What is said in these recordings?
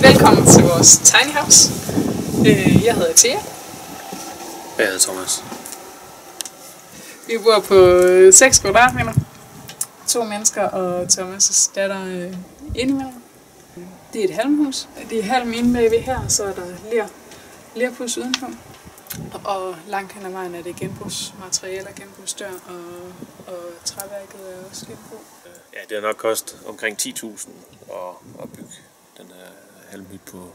Velkommen til vores tiny house. Jeg hedder Thea. Jeg hedder Thomas. Vi bor på 6 kvadratmeter. 2 mennesker og Thomas' datter indimellem. Det er et halmhus. Det er halm inde bagved her, så er der lerpuds udenfor. Og langt hen ad vejen er det genbrugsmaterialer, genbrugsdør og træværket er også genbrug. Ja, det har nok kostet omkring 10.000 at bygge den her halmhytte på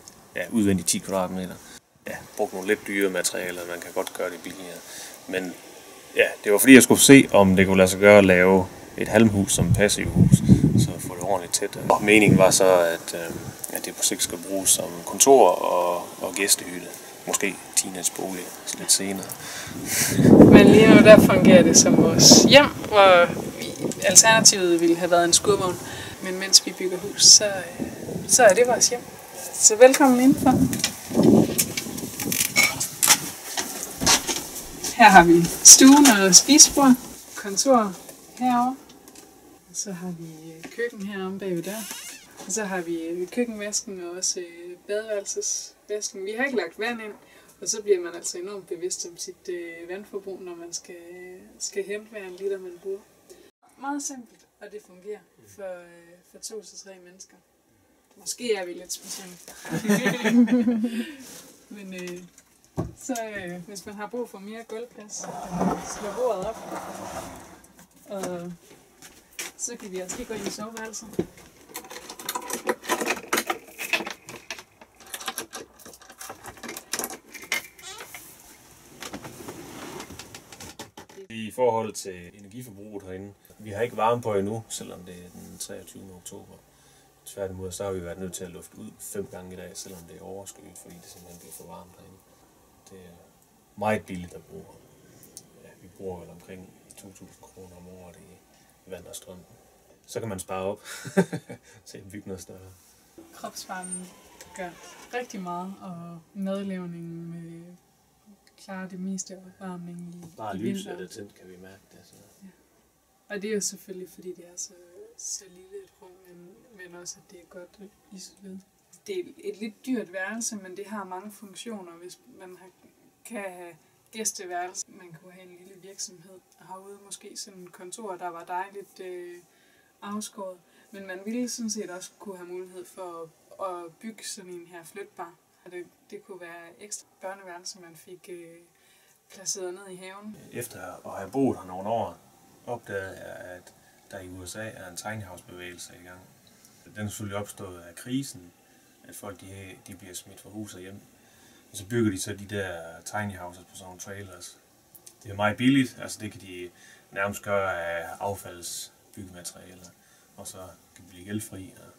udvendigt 10 kvadratmeter. Ja, brugt nogle lidt dyre materialer, man kan godt gøre det billigere. Men ja, det var fordi jeg skulle se, om det kunne lade sig gøre at lave et halmhus som passivhus, så få det ordentligt tæt. Og meningen var så, at det på sigt skal bruges som kontor og gæstehytte. Måske Tinas bolig lidt senere. Men lige nu der fungerer det som vores hjem, hvor alternativet ville have været en skurvogn. Men mens vi bygger hus, så er det vores hjem. Så velkommen indenfor. Her har vi stuen og spisebord, kontor herovre. Så har vi køkken heromme bagved der. Og så har vi køkkenvasken og også badeværelsesvasken. Vi har ikke lagt vand ind, og så bliver man altså enormt bevidst om sit vandforbrug, når man skal hente hver en liter, man bruger. Meget simpelt, og det fungerer for 2 til 3 mennesker. Måske er vi lidt specielle. Men hvis man har brug for mere gulvplads, slå bordet op. Og så kan vi også lige gå ind i soveværelset. I forhold til energiforbruget herinde, vi har ikke varme på endnu, selvom det er den 23. oktober. Tværtimod så har vi været nødt til at lufte ud 5 gange i dag, selvom det er overskyet, fordi det simpelthen bliver for varmt herinde. Det er meget billigt at bruge. Ja, vi bruger vel omkring 2.000 kroner om året i vand og strøm. Så kan man spare op til at bygge noget større. Kropsvarmen gør rigtig meget, og madlavningen klarer det meste af opvarmningen i bare lyset er det tændt, kan vi mærke det. Så. Ja. Og det er jo selvfølgelig, fordi det er så lille et rum, men også, at det er godt isoleret. Det er et lidt dyrt værelse, men det har mange funktioner. Hvis man kan have gæsteværelse, man kunne have en lille virksomhed herude, måske sådan et kontor, der var dejligt afskåret. Men man ville sådan set også kunne have mulighed for at bygge sådan en her flytbar. Det kunne være ekstra børneværelse, man fik placeret ned i haven. Efter at have boet her nogle år, opdagede jeg, at der i USA er en tiny house bevægelse i gang. Den er selvfølgelig opstået af krisen, at folk de bliver smidt fra hus og hjem. Og så bygger de så de der tiny houses på sådan nogle trailers. Det er meget billigt, altså det kan de nærmest gøre af affaldsbyggematerialer. Og så kan de blive gældfri, og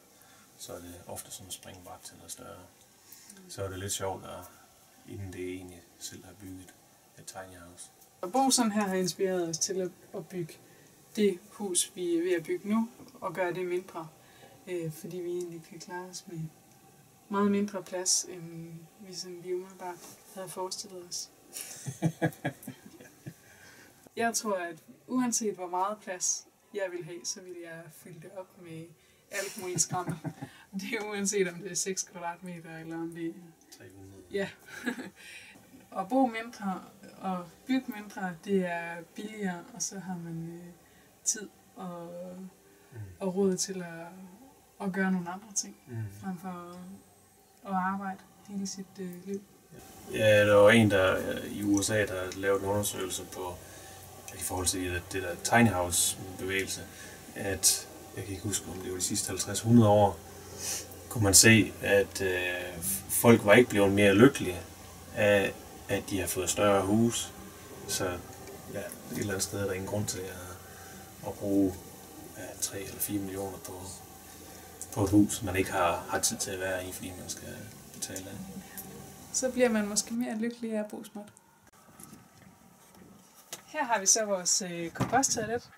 så er det ofte sådan en springbræt til noget større. Så er det lidt sjovt, inden det egentlig selv har bygget et tiny house. At bo sådan her har inspireret os til at bygge det hus, vi er ved at bygge nu, og gøre det mindre. Fordi vi egentlig kan klare os med meget mindre plads, end vi sådan lige umiddelbart havde forestillet os. Jeg tror, at uanset hvor meget plads jeg vil have, så vil jeg fylde det op med alt muligt skrammel. Det er uanset om det er 6 kvadratmeter, eller om det er 300. Ja. At bo mindre og bygge mindre, det er billigere, og så har man tid og råd til at gøre nogle andre ting, frem for at arbejde hele sit liv. Ja, der var en der i USA, der lavede en undersøgelse på i forhold til det der tiny house bevægelse, at jeg kan ikke huske, om det var de sidste 50-100 år, kunne man se, at folk var ikke blevet mere lykkelige af, at de har fået større hus. Så ja, et eller andet sted er der ingen grund til at bruge 3 eller 4 millioner på et hus, man ikke har tid til at være i, fordi man skal betale af. Så bliver man måske mere lykkelig af at bo småt. Her har vi så vores komposttoilet.